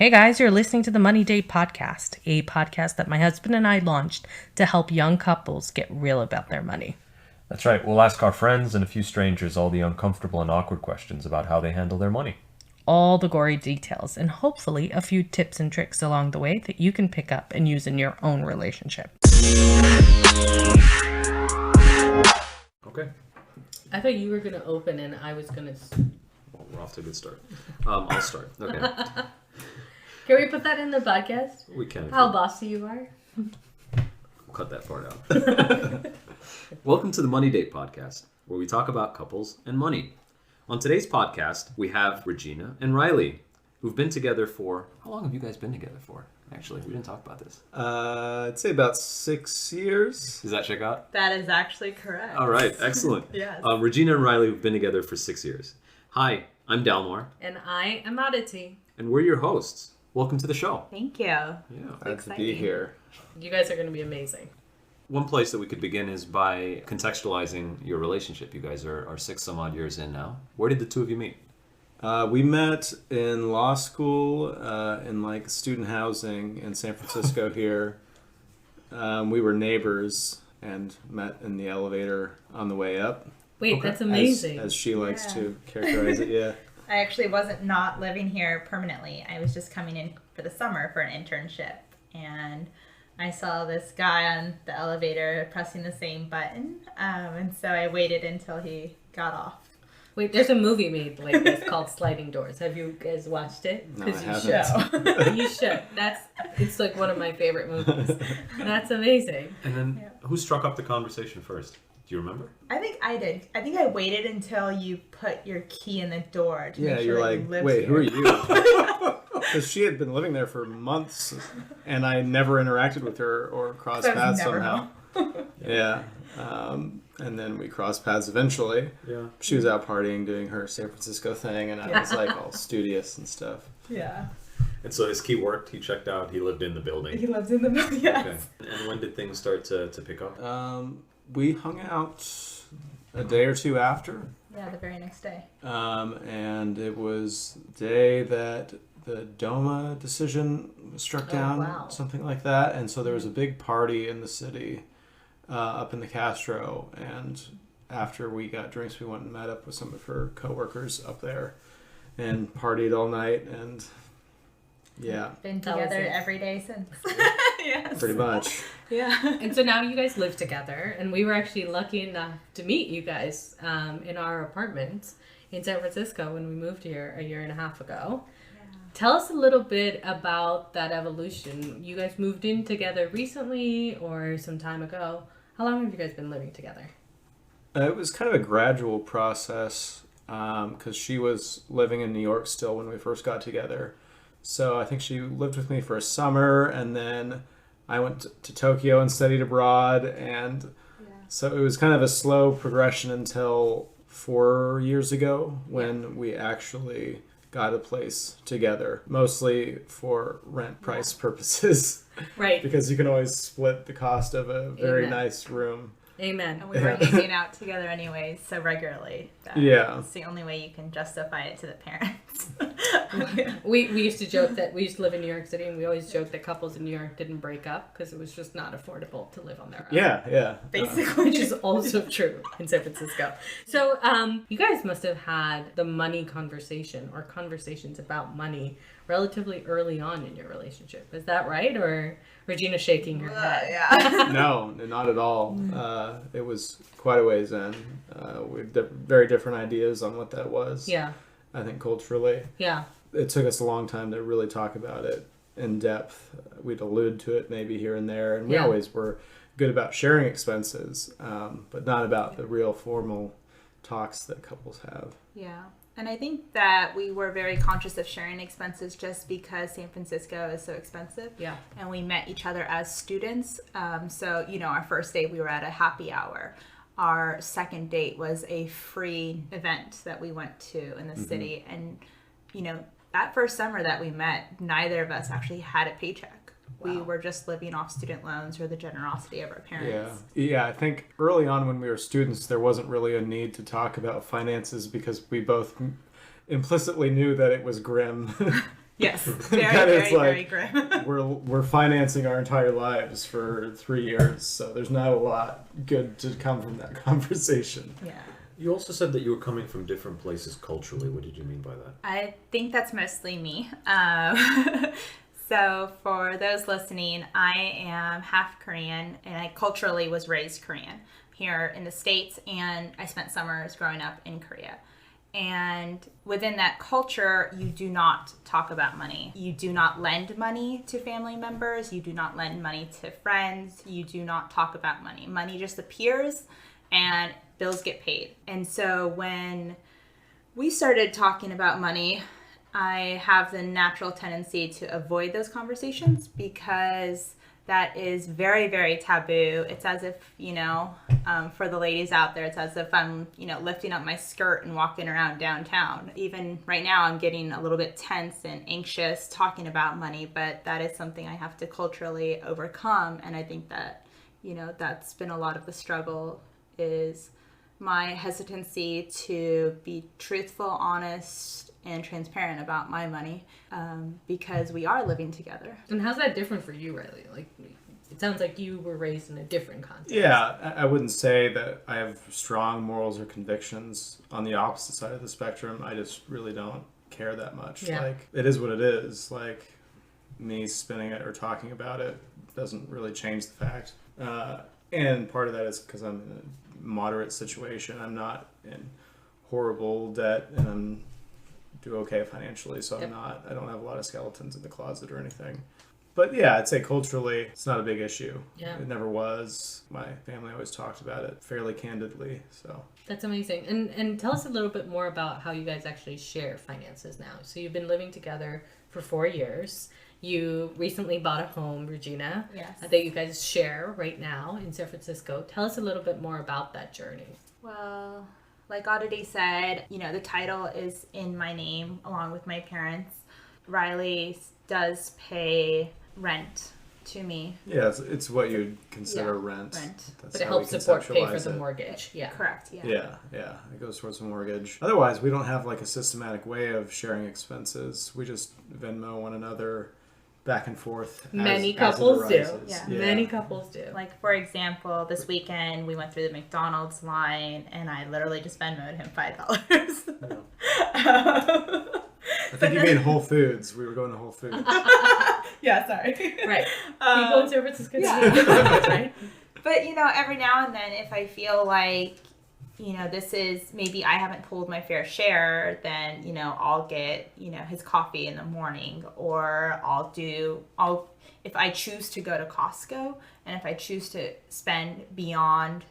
Hey guys, you're listening to the Money Date Podcast, a podcast that my husband and I launched to help young couples get real about their money. That's right. We'll ask our friends and a few strangers all the uncomfortable and awkward questions about how they handle their money. All the gory details and hopefully a few tips and tricks along the way that you can pick up and use in your own relationship. Okay. I thought you were going to open and I was going to... Well, we're off to a good start. I'll start. Okay. Can we put that in the podcast? We can. How bossy you are? We'll cut that part out. Welcome to the Money Date Podcast, where we talk about couples and money. On today's podcast, we have Regina and Riley, who've been together for... How long have you guys been together for? Actually, we didn't talk about this. I'd say about 6 years. Does that check out? That is actually correct. All right, excellent. Yes. Regina and Riley have been together for 6 years. Hi, I'm Dalmar. And I am Aditi. And we're your hosts. Welcome to the show. Thank you. Yeah. Glad to be here. You guys are going to be amazing. One place that we could begin is by contextualizing your relationship. You guys are 6 some odd years in now. Where did the two of you meet? We met in law school in student housing in San Francisco here. We were neighbors and met in the elevator on the way up. Wait, Okay. that's amazing. As she likes to characterize it, yeah. I actually wasn't not living here permanently. I was just coming in for the summer for an internship. And I saw this guy on the elevator pressing the same button. And so I waited until he got off. Wait, there's a movie made like this called Sliding Doors. Have you guys watched it? No, I you haven't. should. You should. It's like one of my favorite movies. That's amazing. And then who struck up the conversation first? Do you remember? I think I did. I think I waited until you put your key in the door to Yeah, make sure you're that like, you lived wait, here. who are you? Because she had been living there for months, and I never interacted with her or crossed So I was paths never somehow. Yeah. And then we crossed paths eventually. Yeah. She was out partying, doing her San Francisco thing, and I was like all studious and stuff. Yeah. And so his key worked. He checked out. He lived in the building. He lived in the building, yes. Okay. And when did things start to pick up? We hung out a day or two after. Yeah, the very next day. And it was the day that the DOMA decision was struck down, wow. something like that. And so there was a big party in the city up in the Castro. And after we got drinks, we went and met up with some of her coworkers up there and partied all night. And yeah, Been That was together it. every day since. Yes. pretty much. Yeah. And so now you guys live together, and we were actually lucky enough to meet you guys in our apartment in San Francisco when we moved here a year and a half ago. Yeah. Tell us a little bit about that evolution. You guys moved in together recently or some time ago. How long have you guys been living together? It was kind of a gradual process because she was living in New York still when we first got together. So I think she lived with me for a summer, and then I went to Tokyo and studied abroad. And so it was kind of a slow progression until 4 years ago when we actually got a place together, mostly for rent price purposes. Right. Because you can always split the cost of a very Amen. nice room. Amen. And we were hanging out together anyways, so regularly. That Yeah. It's the only way you can justify it to the parents. We used to joke that we used to live in New York City, and we always joked that couples in New York didn't break up because it was just not affordable to live on their own. Yeah. Basically. Which is also true in San Francisco. So you guys must have had the money conversation or conversations about money relatively early on in your relationship. Is that right? Or Regina shaking her head? Yeah. No, not at all. It was quite a ways in. We had very different ideas on what that was. Yeah. I think culturally. Yeah. It took us a long time to really talk about it in depth. We'd allude to it maybe here and there, and we Yeah. always were good about sharing expenses, but not about the real formal talks that couples have. Yeah. And I think that we were very conscious of sharing expenses just because San Francisco is so expensive. Yeah. And we met each other as students. So, our first date, we were at a happy hour. Our second date was a free event that we went to in the city. And, that first summer that we met, neither of us actually had a paycheck. Wow. We were just living off student loans or the generosity of our parents. Yeah, I think early on when we were students, there wasn't really a need to talk about finances because we both implicitly knew that it was grim. Yes, very, That very, it's very like, grim. we're financing our entire lives for 3 years, so there's not a lot good to come from that conversation. Yeah. You also said that you were coming from different places culturally. What did you mean by that? I think that's mostly me. So for those listening, I am half Korean, and I culturally was raised Korean here in the States, and I spent summers growing up in Korea. And within that culture, you do not talk about money. You do not lend money to family members. You do not lend money to friends. You do not talk about money. Money just appears and bills get paid. And so when we started talking about money, I have the natural tendency to avoid those conversations because that is very, very taboo. It's as if, for the ladies out there, it's as if I'm, lifting up my skirt and walking around downtown. Even right now, I'm getting a little bit tense and anxious talking about money, but that is something I have to culturally overcome. And I think that, that's been a lot of the struggle, is my hesitancy to be truthful, honest, and transparent about my money, because we are living together. And how's that different for you, Riley? Like, it sounds like you were raised in a different context. Yeah, I wouldn't say that I have strong morals or convictions on the opposite side of the spectrum. I just really don't care that much. Yeah. Like, it is what it is. Like, me spinning it or talking about it doesn't really change the fact. And part of that is because I'm in a moderate situation. I'm not in horrible debt, and I'm do okay financially, so Yep. I don't have a lot of skeletons in the closet or anything. But yeah, I'd say culturally, it's not a big issue. Yeah. It never was. My family always talked about it fairly candidly, so. That's amazing. And tell us a little bit more about how you guys actually share finances now. So you've been living together for 4 years. You recently bought a home, Regina, Yes. that you guys share right now in San Francisco. Tell us a little bit more about that journey. Well, like Aditi said, the title is in my name along with my parents. Riley does pay rent to me. Yeah, it's what you'd consider Yeah, rent. rent. That's But it how we helps support pay for conceptualize the it. mortgage. Yeah. Correct, yeah. Yeah, it goes towards the mortgage. Otherwise, we don't have like a systematic way of sharing expenses. We just Venmo one another back and forth. Many as it couples do. arises. Yeah. Many couples do. Like, for example, this weekend we went through the McDonald's line and I literally just Venmo'd him $5. I think you mean Whole Foods. We were going to Whole Foods. Yeah, sorry. Right. People in San Francisco do yeah. that, right? But, every now and then if I feel like, this is, maybe I haven't pulled my fair share, then, I'll get, his coffee in the morning, or if I choose to go to Costco, and if I choose to spend beyond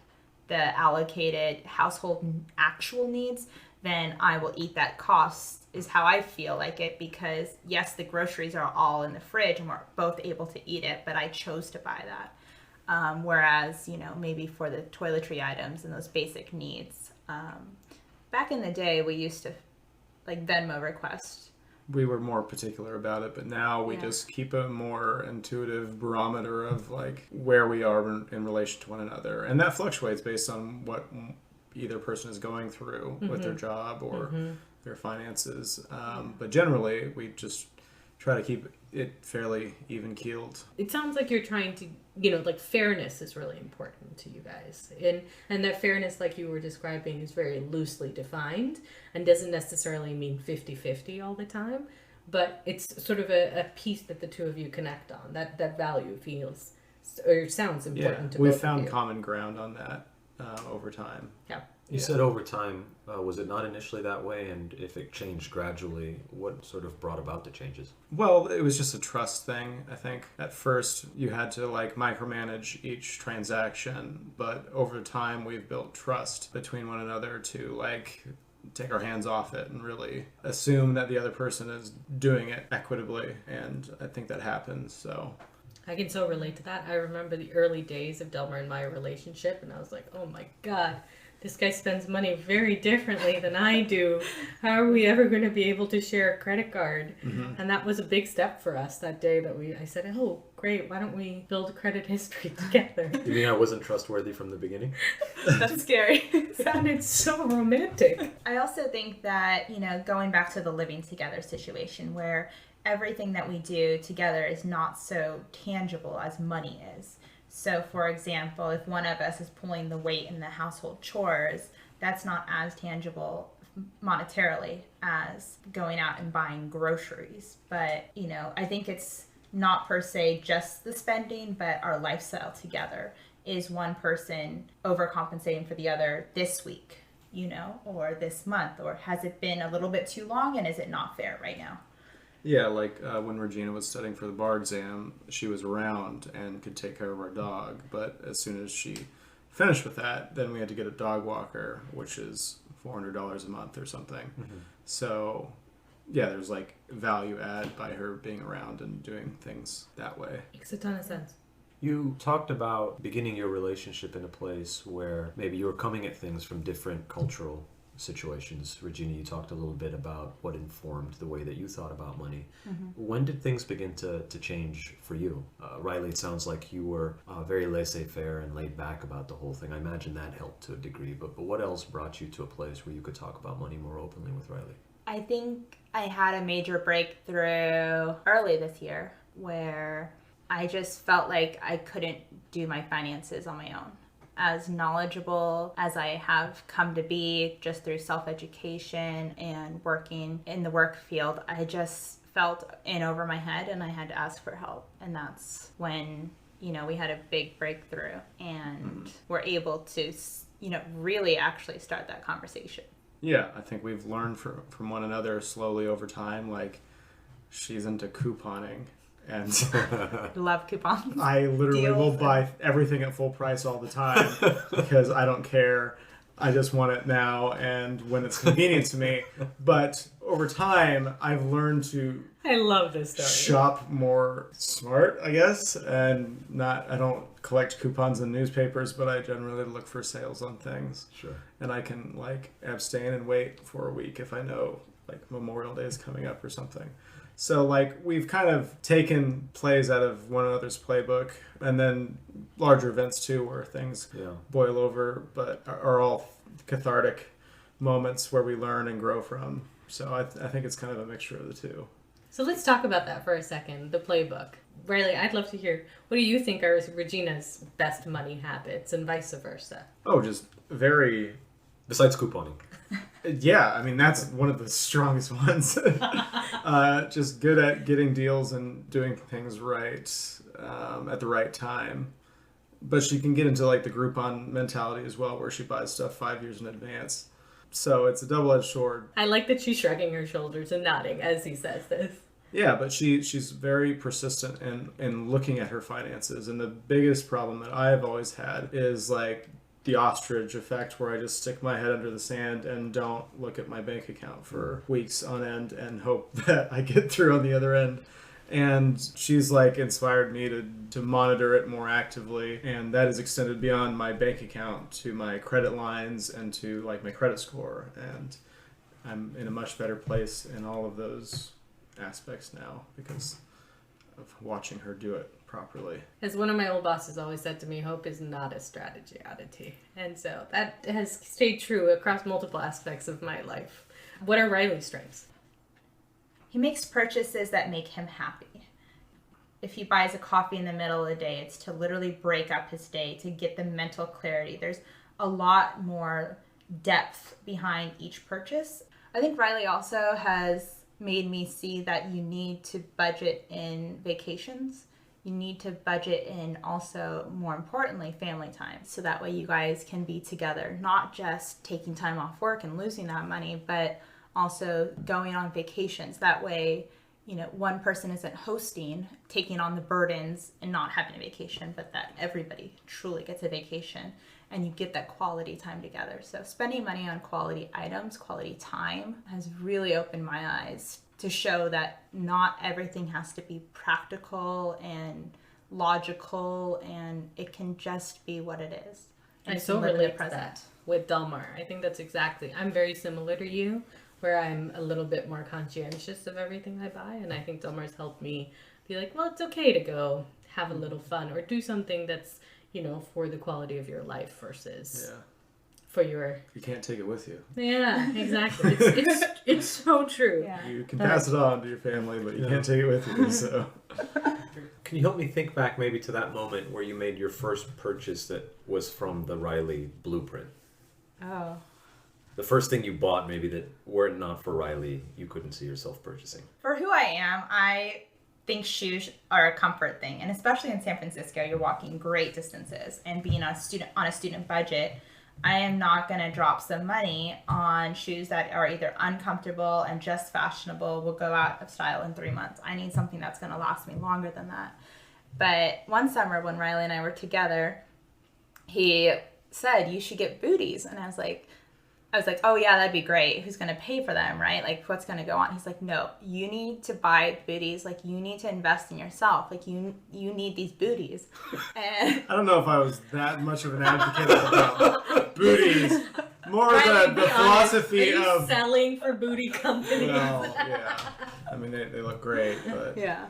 the allocated household actual needs, then I will eat that cost, is how I feel like it, because yes, the groceries are all in the fridge and we're both able to eat it, but I chose to buy that. Whereas, maybe for the toiletry items and those basic needs, back in the day, we used to like Venmo request. We were more particular about it, but now we Yeah. just keep a more intuitive barometer of like where we are in relation to one another. And that fluctuates based on what either person is going through with their job or their finances. But generally, we just try to keep it fairly even keeled. It sounds like you're trying to, like fairness is really important to you guys. And that fairness, like you were describing, is very loosely defined and doesn't necessarily mean 50-50 all the time. But it's sort of a piece that the two of you connect on. That value feels or sounds important to we both of found you. common ground on that over time. Yeah. You said over time, was it not initially that way? And if it changed gradually, what sort of brought about the changes? Well, it was just a trust thing, I think. At first, you had to like micromanage each transaction, but over time, we've built trust between one another to like take our hands off it and really assume that the other person is doing it equitably, and I think that happens. So I can so relate to that. I remember the early days of Delmer and my relationship, and I was like, oh my God, this guy spends money very differently than I do. How are we ever going to be able to share a credit card? Mm-hmm. And that was a big step for us that day that I said, oh, great, why don't we build credit history together? You mean I wasn't trustworthy from the beginning? That's scary. It sounded so romantic. I also think that, going back to the living together situation where everything that we do together is not so tangible as money is. So, for example, if one of us is pulling the weight in the household chores, that's not as tangible monetarily as going out and buying groceries. But, you know, I think it's not per se just the spending, but our lifestyle together. Is one person overcompensating for the other this week, you know, or this month? Or has it been a little bit too long and is it not fair right now? Yeah, like when Regina was studying for the bar exam, she was around and could take care of our dog. But as soon as she finished with that, then we had to get a dog walker, which is $400 a month or something. So, yeah, there's like value add by her being around and doing things that way. Makes a ton of sense. You talked about beginning your relationship in a place where maybe you were coming at things from different cultural situations. Regina, you talked a little bit about what informed the way that you thought about money. When did things begin to change for you? Riley, it sounds like you were very laissez-faire and laid back about the whole thing. I imagine that helped to a degree, but what else brought you to a place where you could talk about money more openly with Riley? I think I had a major breakthrough early this year where I just felt like I couldn't do my finances on my own. As knowledgeable as I have come to be just through self-education and working in the work field, I just felt in over my head and I had to ask for help. And that's when, you know, we had a big breakthrough and were able to, you know, really actually start that conversation. Yeah, I think we've learned from one another slowly over time. Like, she's into couponing. And love coupons. I literally will buy everything at full price all the time because I don't care. I just want it now and when it's convenient to me. But over time, I've learned to I love this story. shop more smart, I guess. And I don't collect coupons in newspapers, but I generally look for sales on things. Sure. And I can like abstain and wait for a week if I know like Memorial Day is coming up or something. So, like, we've kind of taken plays out of one another's playbook, and then larger events, too, where things boil over, but are all cathartic moments where we learn and grow from. So I think it's kind of a mixture of the two. So let's talk about that for a second, the playbook. Riley, I'd love to hear, what do you think are Regina's best money habits and vice versa? Oh, just very... Besides couponing. Yeah, I mean, that's one of the strongest ones. Just good at getting deals and doing things right at the right time. But she can get into like the Groupon mentality as well, where she buys stuff 5 years in advance. So it's a double-edged sword. I like that she's shrugging her shoulders and nodding as he says this. Yeah, but she's very persistent in looking at her finances. And the biggest problem that I've always had is like the ostrich effect, where I just stick my head under the sand and don't look at my bank account for weeks on end and hope that I get through on the other end. And she's like inspired me to monitor it more actively, and that is extended beyond my bank account to my credit lines and to like my credit score. And I'm in a much better place in all of those aspects now because of watching her do it properly. As one of my old bosses always said to me, hope is not a strategy oddity. And so that has stayed true across multiple aspects of my life. What are Riley's strengths? He makes purchases that make him happy. If he buys a coffee in the middle of the day, it's to literally break up his day, to get the mental clarity. There's a lot more depth behind each purchase. I think Riley also has made me see that you need to budget in vacations. You need to budget in also, more importantly, family time. So that way you guys can be together, not just taking time off work and losing that money, but also going on vacations. That way, you know, one person isn't hosting, taking on the burdens and not having a vacation, but that everybody truly gets a vacation and you get that quality time together. So spending money on quality items, quality time has really opened my eyes to show that not everything has to be practical and logical, and it can just be what it is. And I so relate to that with Delmar. I think that's exactly, I'm very similar to you, where I'm a little bit more conscientious of everything I buy, and I think Delmar's helped me be like, well, it's okay to go have a little fun or do something that's, you know, for the quality of your life versus for for your... You can't take it with you. Yeah, exactly. It's so true. Yeah. You can pass it on to your family, but you can't take it with you. So, Can you help me think back maybe to that moment where you made your first purchase that was from the Riley blueprint? Oh. The first thing you bought, maybe that were it not for Riley, you couldn't see yourself purchasing. For who I am, I think shoes are a comfort thing, and especially in San Francisco, you're walking great distances, and being on a student budget, I am not going to drop some money on shoes that are either uncomfortable and just fashionable, will go out of style in 3 months. I need something that's going to last me longer than that. But one summer when Riley and I were together, he said, you should get booties. And I was like, oh yeah, that'd be great. Who's going to pay for them, right? Like, what's going to go on? He's like, no, you need to buy booties. Like, you need to invest in yourself. Like, you need these booties. And I don't know if I was that much of an advocate about booties. More Riley, the be philosophy honest. Are you of... selling for booty companies? Well, yeah. I mean, they look great, but... yeah.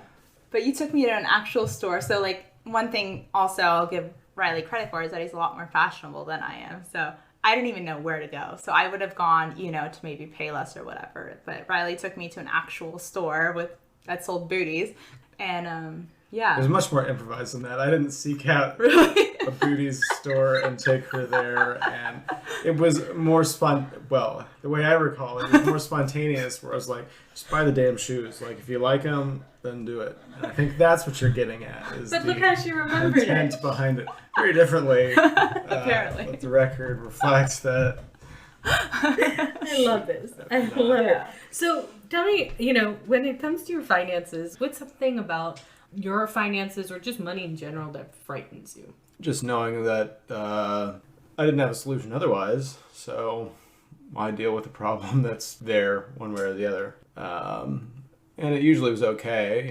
But you took me to an actual store. So, like, one thing also I'll give Riley credit for is that he's a lot more fashionable than I am. So I didn't even know where to go. So I would have gone, to maybe Payless or whatever. But Riley took me to an actual store that sold booties. And, yeah. It was much more improvised than that. I didn't seek out a booties store and take her there. And it was more the way I recall it was more spontaneous, where I was like, just buy the damn shoes. Like, if you like them, then do it. And I think that's what you're getting at. But look how she remembered intent it. behind it. Very differently. Apparently. But the record reflects that. I love this. I love it. So tell me, when it comes to your finances, what's something about your finances or just money in general that frightens you? Just knowing that I didn't have a solution otherwise, so I deal with a problem that's there one way or the other. And it usually was okay,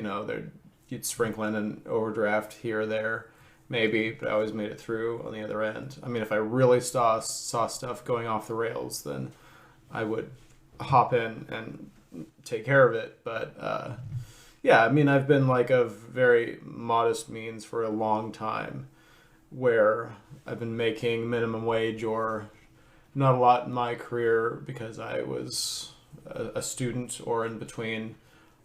you'd sprinkle in an overdraft here or there, maybe, but I always made it through on the other end. I mean, if I really saw stuff going off the rails, then I would hop in and take care of it. But yeah, I mean, I've been like of very modest means for a long time, where I've been making minimum wage or not a lot in my career because I was a student or in between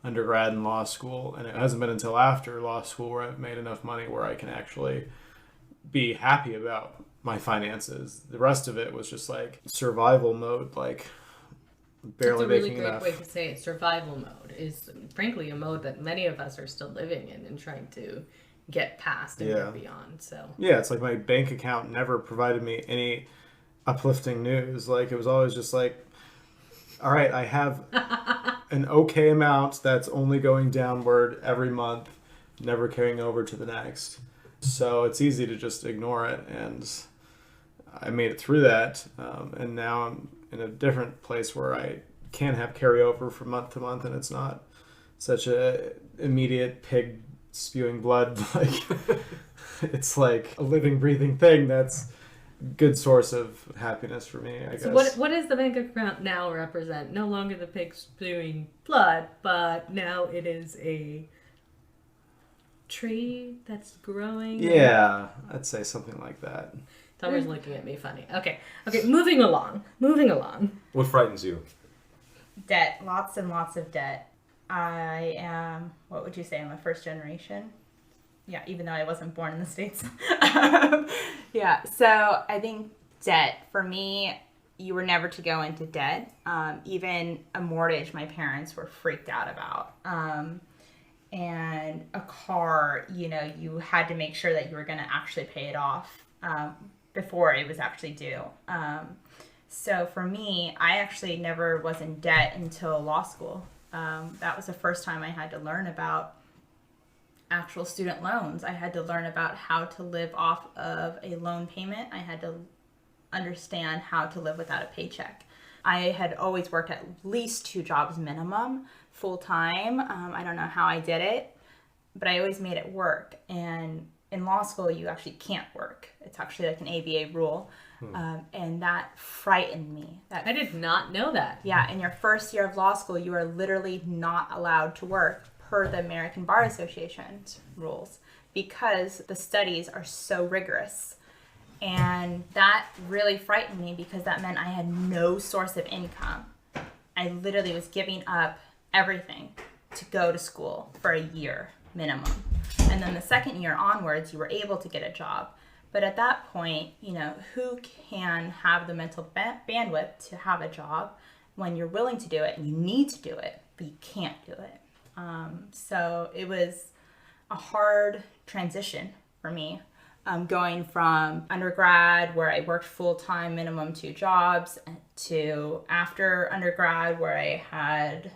undergrad and law school, and it hasn't been until after law school where I've made enough money where I can actually be happy about my finances. The rest of it was just like survival mode, like barely making enough. That's a really great way to say it. Survival mode is frankly a mode that many of us are still living in and trying to get past and get beyond. So yeah, it's like my bank account never provided me any uplifting news. Like, it was always just like, all right, I have an okay amount that's only going downward every month, never carrying over to the next. So it's easy to just ignore it. And I made it through that. And now I'm in a different place where I can have carryover from month to month, and it's not such a immediate pig spewing blood. Like, it's like a living, breathing thing that's good source of happiness for me, I guess. So what does the bank account now represent? No longer the pig spewing blood, but now it is a tree that's growing. Yeah, I'd say something like that. Tommy's looking at me funny. Okay, moving along. What frightens you? Debt. Lots and lots of debt. I am, what would you say, I'm a first generation? Yeah, even though I wasn't born in the States. Yeah, so I think debt, for me, you were never to go into debt. Even a mortgage, my parents were freaked out about. And a car, you had to make sure that you were going to actually pay it off before it was actually due. So for me, I actually never was in debt until law school. That was the first time I had to learn about actual student loans. I had to learn about how to live off of a loan payment. I had to understand how to live without a paycheck. I had always worked at least 2 jobs minimum, full time. I don't know how I did it, but I always made it work. And in law school, you actually can't work. It's actually like an ABA rule. And that frightened me. I did not know that. Yeah, in your first year of law school, you are literally not allowed to work per the American Bar Association's rules because the studies are so rigorous. And that really frightened me because that meant I had no source of income. I literally was giving up everything to go to school for a year minimum. And then the second year onwards, you were able to get a job. But at that point, who can have the mental bandwidth to have a job when you're willing to do it and you need to do it, but you can't do it? So it was a hard transition for me, going from undergrad where I worked full-time, minimum 2 jobs, to after undergrad where I had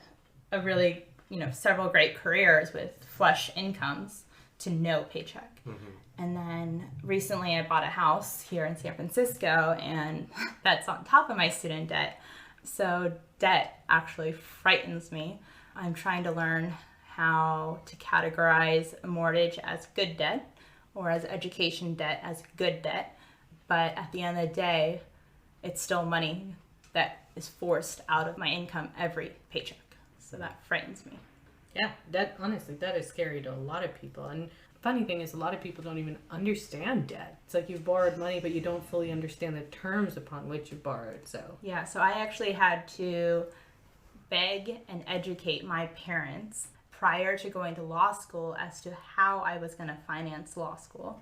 a really, several great careers with flush incomes to no paycheck. And then recently I bought a house here in San Francisco, and that's on top of my student debt. So debt actually frightens me. I'm trying to learn how to categorize a mortgage as good debt or as education debt as good debt. But at the end of the day, it's still money that is forced out of my income every paycheck. So that frightens me. Yeah, that is scary to a lot of people. And funny thing is, a lot of people don't even understand debt. It's like you've borrowed money, but you don't fully understand the terms upon which you borrowed. So yeah, so I actually had to beg and educate my parents prior to going to law school as to how I was going to finance law school,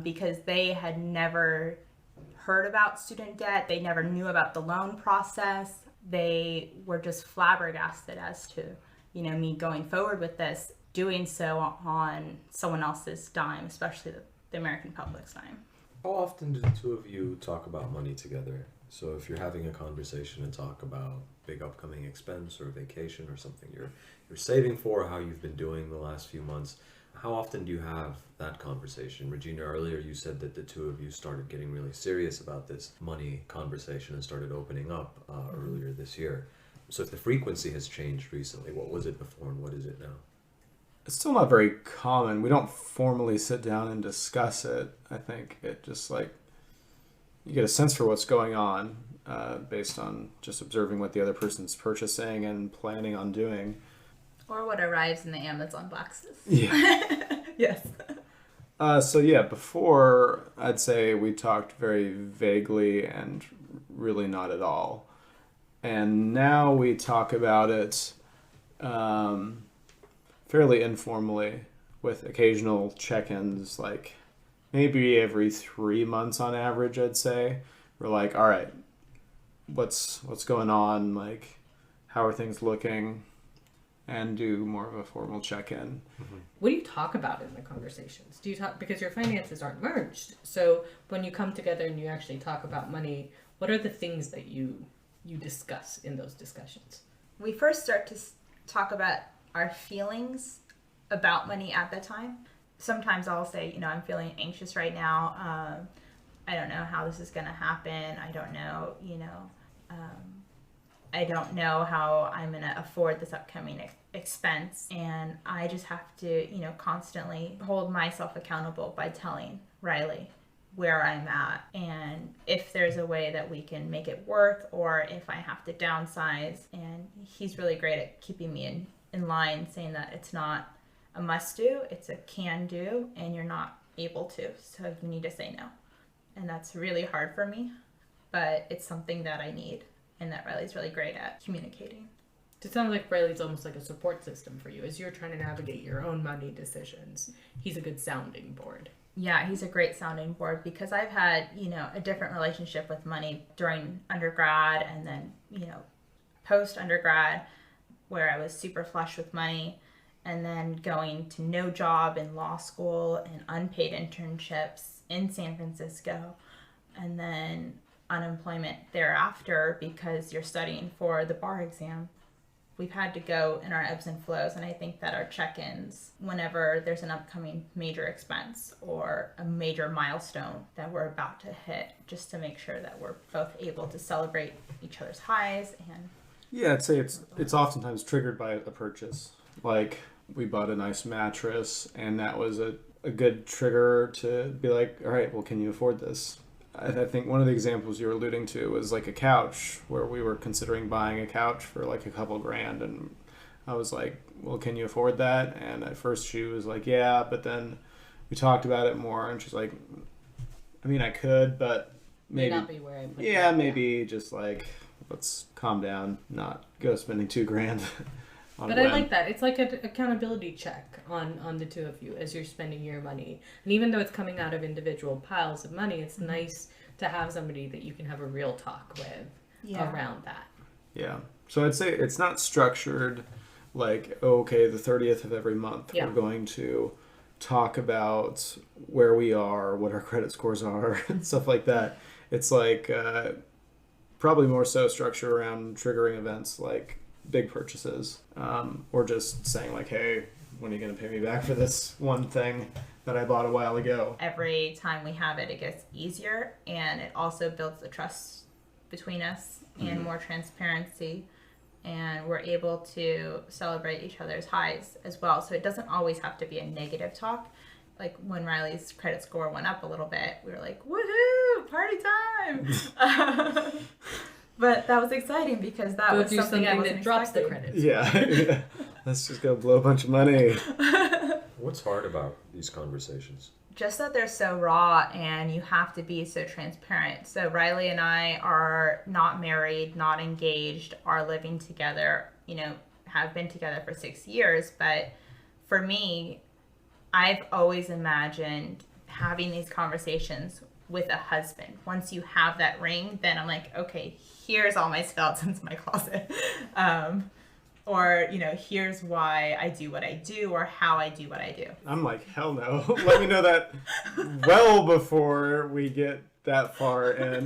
because they had never heard about student debt. They never knew about the loan process. They were just flabbergasted as to, me going forward with this, doing so on someone else's dime, especially the American public's dime. How often do the two of you talk about money together? So if you're having a conversation and talk about big upcoming expense or vacation or something you're saving for, how you've been doing the last few months, how often do you have that conversation? Regina, earlier you said that the two of you started getting really serious about this money conversation and started opening up earlier this year. So if the frequency has changed recently, what was it before and what is it now? It's still not very common. We don't formally sit down and discuss it. I think it just you get a sense for what's going on based on just observing what the other person's purchasing and planning on doing. Or what arrives in the Amazon boxes. Yeah. Yes. Before, I'd say we talked very vaguely and really not at all. And now we talk about it fairly informally with occasional check-ins, like maybe every 3 months on average, I'd say. We're like, all right, what's going on? Like, how are things looking? And do more of a formal check-in. Mm-hmm. what do you talk about in the conversations? Do you talk, because your finances aren't merged, so when you come together and you actually talk about money, what are the things that you discuss in those discussions? We first start to talk about our feelings about money at the time. Sometimes I'll say, I'm feeling anxious right now. I don't know how this is going to happen. I don't know, I don't know how I'm going to afford this upcoming expense. And I just have to, constantly hold myself accountable by telling Riley where I'm at and if there's a way that we can make it work or if I have to downsize. And he's really great at keeping me in line, saying that it's not a must do, it's a can do, and you're not able to, so you need to say no. And that's really hard for me, but it's something that I need and that Riley's really great at communicating. It sounds like Riley's almost like a support system for you as you're trying to navigate your own money decisions. He's a good sounding board. Yeah, he's a great sounding board because I've had, a different relationship with money during undergrad and then, post undergrad where I was super flush with money, and then going to no job in law school and unpaid internships in San Francisco, and then unemployment thereafter because you're studying for the bar exam. We've had to go in our ebbs and flows, and I think that our check-ins, whenever there's an upcoming major expense or a major milestone that we're about to hit, just to make sure that we're both able to celebrate each other's highs. And yeah, I'd say it's oftentimes triggered by a purchase. Like, we bought a nice mattress, and that was a good trigger to be like, all right, well, can you afford this? I think one of the examples you were alluding to was like a couch, where we were considering buying a couch for like a couple grand, and I was like, well, can you afford that? And at first she was like, yeah, but then we talked about it more, and she's like, I mean, I could, but May maybe. not be where I put Yeah, that. maybe just like, let's calm down, not go spending $2,000 on But a I whim. like that. It's like an accountability check on the two of you as you're spending your money. And even though it's coming out of individual piles of money, it's nice to have somebody that you can have a real talk with around that. Yeah. So I'd say it's not structured like, oh, okay, the 30th of every month, Yeah. we're going to talk about where we are, what our credit scores are, and stuff like that. It's like probably more so structured around triggering events like big purchases, or just saying like, hey, when are you going to pay me back for this one thing that I bought a while ago? Every time we have it, it gets easier, and it also builds the trust between us and more transparency, and we're able to celebrate each other's highs as well. So it doesn't always have to be a negative talk. Like when Riley's credit score went up a little bit, we were like, woohoo, party time. But that was exciting because that Go was do something I something wasn't that drops the expecting. credits. Yeah. Let's just go blow a bunch of money. What's hard about these conversations? Just that they're so raw and you have to be so transparent. So Riley and I are not married, not engaged, are living together, have been together for 6 years. But for me, I've always imagined having these conversations with a husband. Once you have that ring, then I'm like, okay, here's all my skeletons in my closet. Or, here's why I do what I do or how I do what I do. I'm like, hell no. Let me know that well before we get that far in.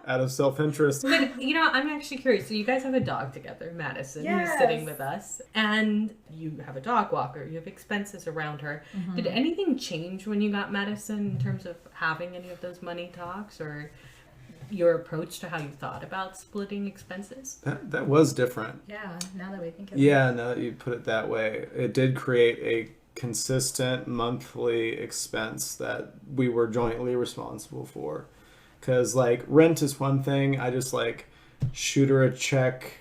Out of self-interest. But, I'm actually curious. So you guys have a dog together, Madison, who's Yes. sitting with us. And you have a dog walker. You have expenses around her. Mm-hmm. Did anything change when you got Madison in terms of having any of those money talks or your approach to how you thought about splitting expenses? That was different. Yeah, now that we think of it. Yeah, now that you put it that way, it did create a consistent monthly expense that we were jointly responsible for. Because, like, rent is one thing. I just, like, shoot her a check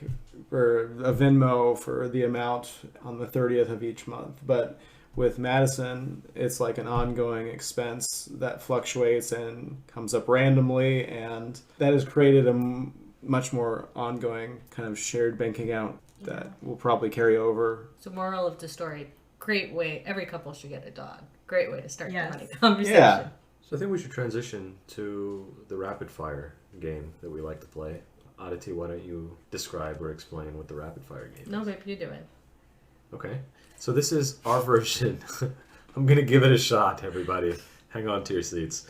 or a Venmo for the amount on the 30th of each month. But with Madison, it's like an ongoing expense that fluctuates and comes up randomly. And that has created a much more ongoing kind of shared bank account that will probably carry over. So moral of the story, great way. Every couple should get a dog. Great way to start Yes. the money conversation. Yeah. So I think we should transition to the rapid fire game that we like to play. Aditi, why don't you describe or explain what the rapid fire game No, is? babe, you do it. Okay. So this is our version. I'm going to give it a shot, everybody. Hang on to your seats.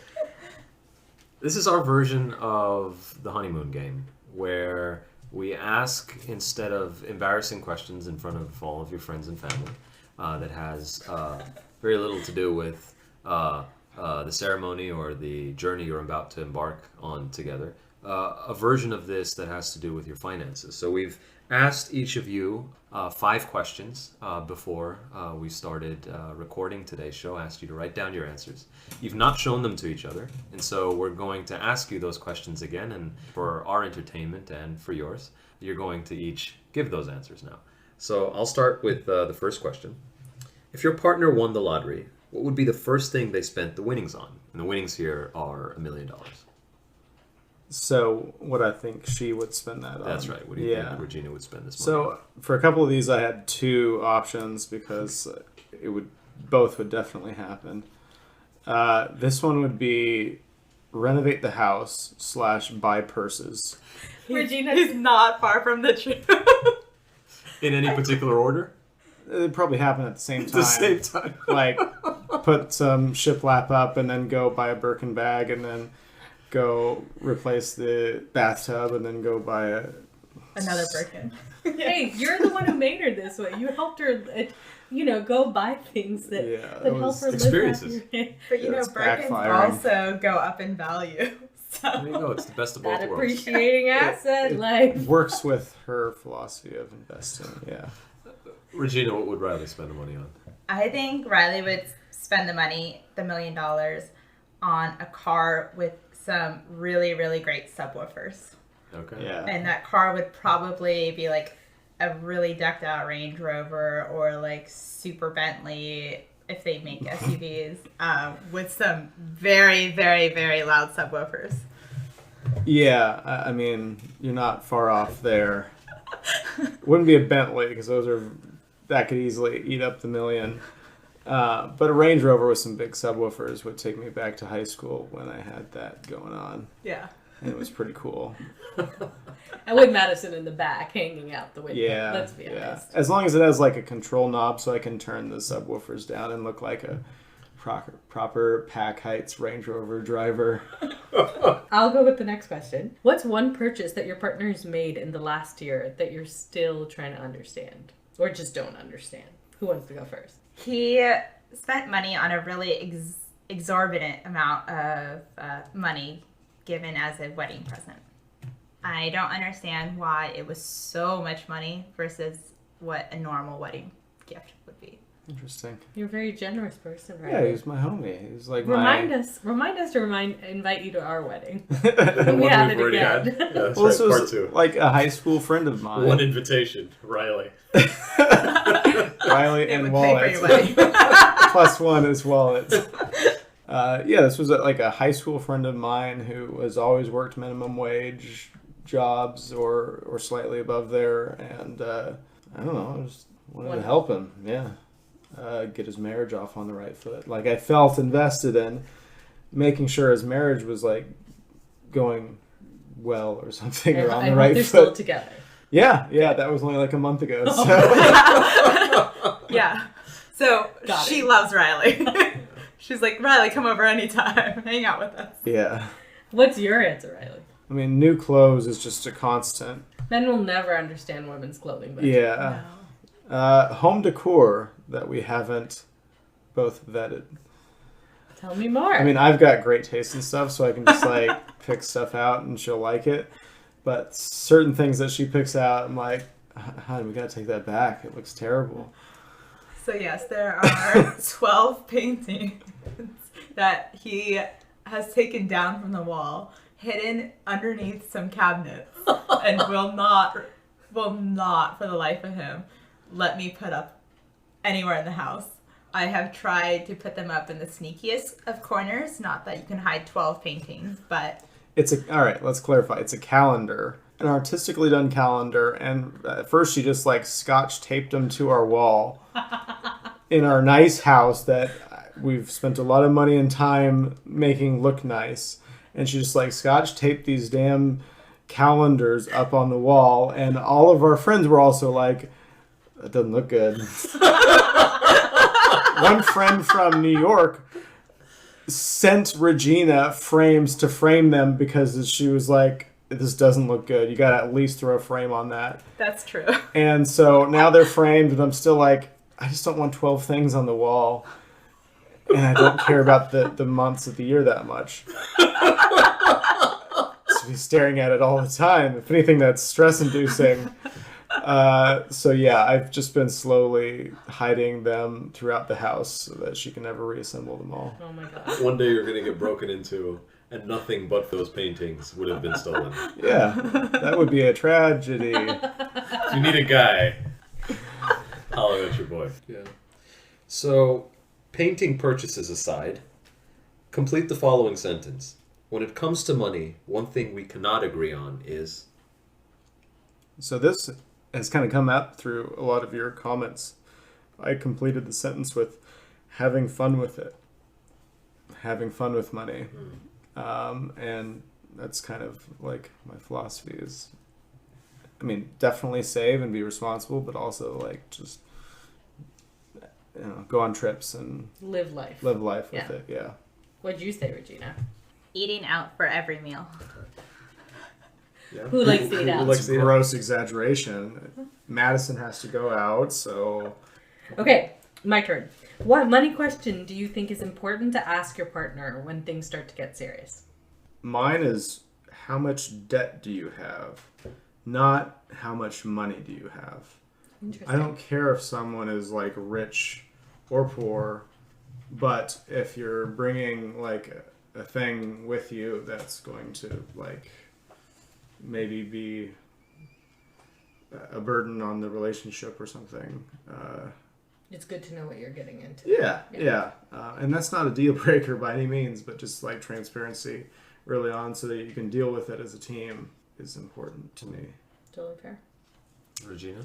This is our version of the honeymoon game, where we ask, instead of embarrassing questions in front of all of your friends and family, that has very little to do with the ceremony or the journey you're about to embark on together, a version of this that has to do with your finances. So we've asked each of you 5 questions before we started recording today's show. I asked you to write down your answers. You've not shown them to each other, and so we're going to ask you those questions again, and for our entertainment and for yours, you're going to each give those answers now. So I'll start with the first question. If your partner won the lottery, what would be the first thing they spent the winnings on? And the winnings here are $1 million. So what I think she would spend that on. That's right. What do you think Regina would spend this money So for a couple of these, I had 2 options because both would definitely happen. This one would be renovate the house / buy purses. Regina is not far from the truth. on? In any particular order? It'd probably happen at the same At time. the same time. Like put some shiplap up and then go buy a Birkin bag and then go replace the bathtub and then go buy Another Birkin. Hey, you're the one who made her this way. You helped her, go buy things that, Yeah, that it help was her live experiences. happier. But It's Birkins backfiring. also go up in value. So There you go. It's the best of both That worlds. appreciating asset life. works with her philosophy of investing. Yeah. Regina, what would Riley spend the money on? I think Riley would spend the money, the $1 million, on a car with some really, really great subwoofers. Okay. Yeah. And that car would probably be like a really decked out Range Rover or like super Bentley, if they make SUVs with some very, very, very loud subwoofers. Yeah, I mean, you're not far off there. Wouldn't be a Bentley because that could easily eat up the million. But a Range Rover with some big subwoofers would take me back to high school when I had that going on. Yeah. And it was pretty cool. And with Madison in the back hanging out the window. Yeah, Let's be honest. As long as it has like a control knob so I can turn the subwoofers down and look like a proper Pack Heights Range Rover driver. I'll go with the next question. What's one purchase that your partner's made in the last year that you're still trying to understand? Or just don't understand? Who wants to go first? He spent money on a really exorbitant amount of money given as a wedding present. I don't understand why it was so much money versus what a normal wedding gift would be. Interesting. You're a very generous person, right? Yeah, he was my homie. He was like Remind us to invite you to our wedding. The We one have we've it already again. had. Yeah, that's Well, right, this was part 2. like a high school friend of mine. One invitation, Riley. Riley It and would wallet. pay for your wedding. Plus one is wallets. This was like a high school friend of mine who has always worked minimum wage jobs or slightly above there, and I don't know, I just wanted to help him. Yeah, get his marriage off on the right foot. Like I felt invested in making sure his marriage was like going well or something, or on the right they're foot. still together. Yeah, that was only like a month ago. So. Yeah. So Got she it. loves Riley. She's like, Riley, come over anytime. Hang out with us. Yeah. What's your answer, Riley? I mean, new clothes is just a constant. Men will never understand women's clothing budget. Yeah. Home decor that we haven't both vetted. Tell me more. I mean, I've got great taste in stuff, so I can just like pick stuff out and she'll like it. But certain things that she picks out, I'm like, honey, we gotta take that back. It looks terrible. So yes, there are 12 paintings that he has taken down from the wall, hidden underneath some cabinets, and will not for the life of him let me put up anywhere in the house. I have tried to put them up in the sneakiest of corners, not that you can hide 12 paintings, but All right, let's clarify. It's a calendar, an artistically done calendar, and at first she just like scotch taped them to our wall in our nice house that we've spent a lot of money and time making look nice. And she just like scotch taped these damn calendars up on the wall, and all of our friends were also like, that doesn't look good. One friend from New York sent Regina frames to frame them because she was like, this doesn't look good. You gotta at least throw a frame on that. that's true. And so now they're framed, and I'm still like, I just don't want 12 things on the wall. And I don't care about the months of the year that much. So be staring at it all the time. If anything, that's stress-inducing. So yeah, I've just been slowly hiding them throughout the house so that she can never reassemble them all. Oh my god. One day you're going to get broken into, and nothing but those paintings would have been stolen. Yeah, that would be a tragedy. If you need a guy, holler at your boy. Yeah. So, painting purchases aside, complete the following sentence. When it comes to money, one thing we cannot agree on is... So this has kind of come out through a lot of your comments. I completed the sentence with having fun with it. Having fun with money. And that's kind of like my philosophy is, I mean, definitely save and be responsible, but also like just, go on trips and Live life. live life with Yeah. it. Yeah. What'd you say, Regina? Eating out for every meal. Yeah. Who likes to eat out? Who likes to eat out? Gross exaggeration. Madison has to go out, so Okay, my turn. What money question do you think is important to ask your partner when things start to get serious? mine is how much debt do you have? Not how much money do you have? Interesting. I don't care if someone is like rich or poor, but if you're bringing like a thing with you that's going to like maybe be a burden on the relationship or something, It's good to know what you're getting into. Yeah. And that's not a deal breaker by any means, but just like transparency early on so that you can deal with it as a team is important to me. Totally fair. Regina?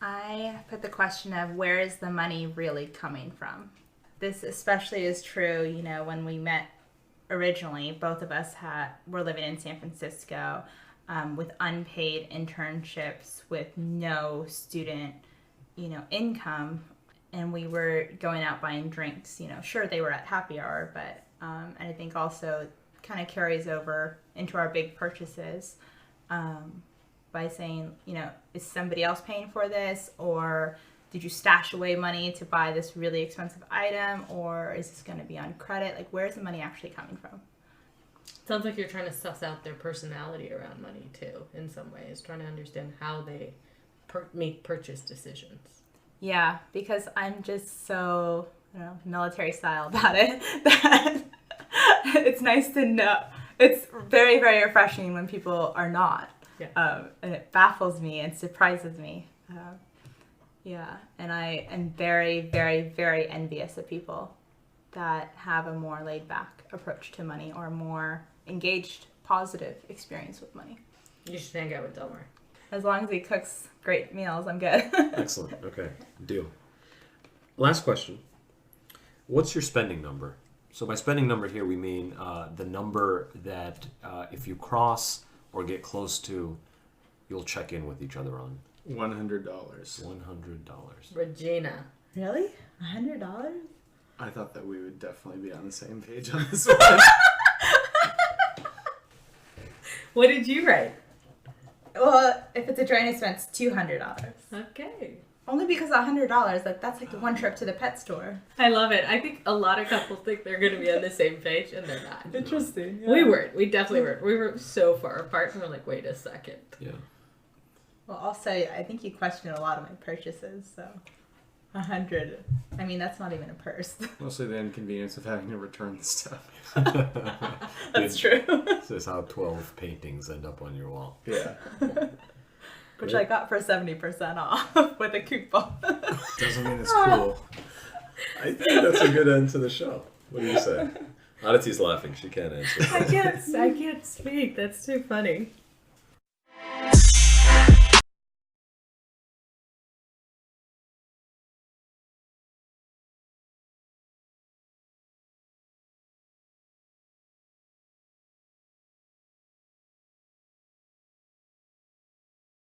I put the question of where is the money really coming from? This especially is true, you know, when we met originally, both of us were living in San Francisco with unpaid internships, with no student, you know, income, and we were going out buying drinks. You know, sure, they were at happy hour, but and I think also kind of carries over into our big purchases by saying, you know, is somebody else paying for this, or did you stash away money to buy this really expensive item, or is this going to be on credit? Like, where's the money actually coming from? Sounds like you're trying to suss out their personality around money too, in some ways, trying to understand how they make purchase decisions. Yeah, because I'm just so, I don't know, military style about it that it's nice to know. It's very, very refreshing when people are not. Yeah. And it baffles me and surprises me. Yeah, and I am very, very, very envious of people that have a more laid-back approach to money or a more engaged, positive experience with money. You should hang out with Delmar. As long as he cooks great meals, I'm good. Excellent. Okay. Deal. Last question. What's your spending number? So by spending number here, we mean the number that if you cross or get close to, you'll check in with each other on. $100. $100. Regina. Really? $100? I thought that we would definitely be on the same page on this one. What did you write? Well, if it's a joint expense, $200. Okay. Only because $100, that's like the one trip to the pet store. I love it. I think a lot of couples think they're going to be on the same page, and they're not. Interesting. Yeah. We weren't. We definitely weren't. We were so far apart, and we're like, wait a second. Yeah. Well, also, I think you question a lot of my purchases, so 100. I mean, that's not even a purse. Mostly the inconvenience of having to return the stuff. That's true. This is how 12 paintings end up on your wall. Yeah. Which I got for 70% off with a coupon. Doesn't mean it's cool. I think that's a good end to the show. What do you say? Adity's laughing. She can't answer. I can't speak. That's too funny.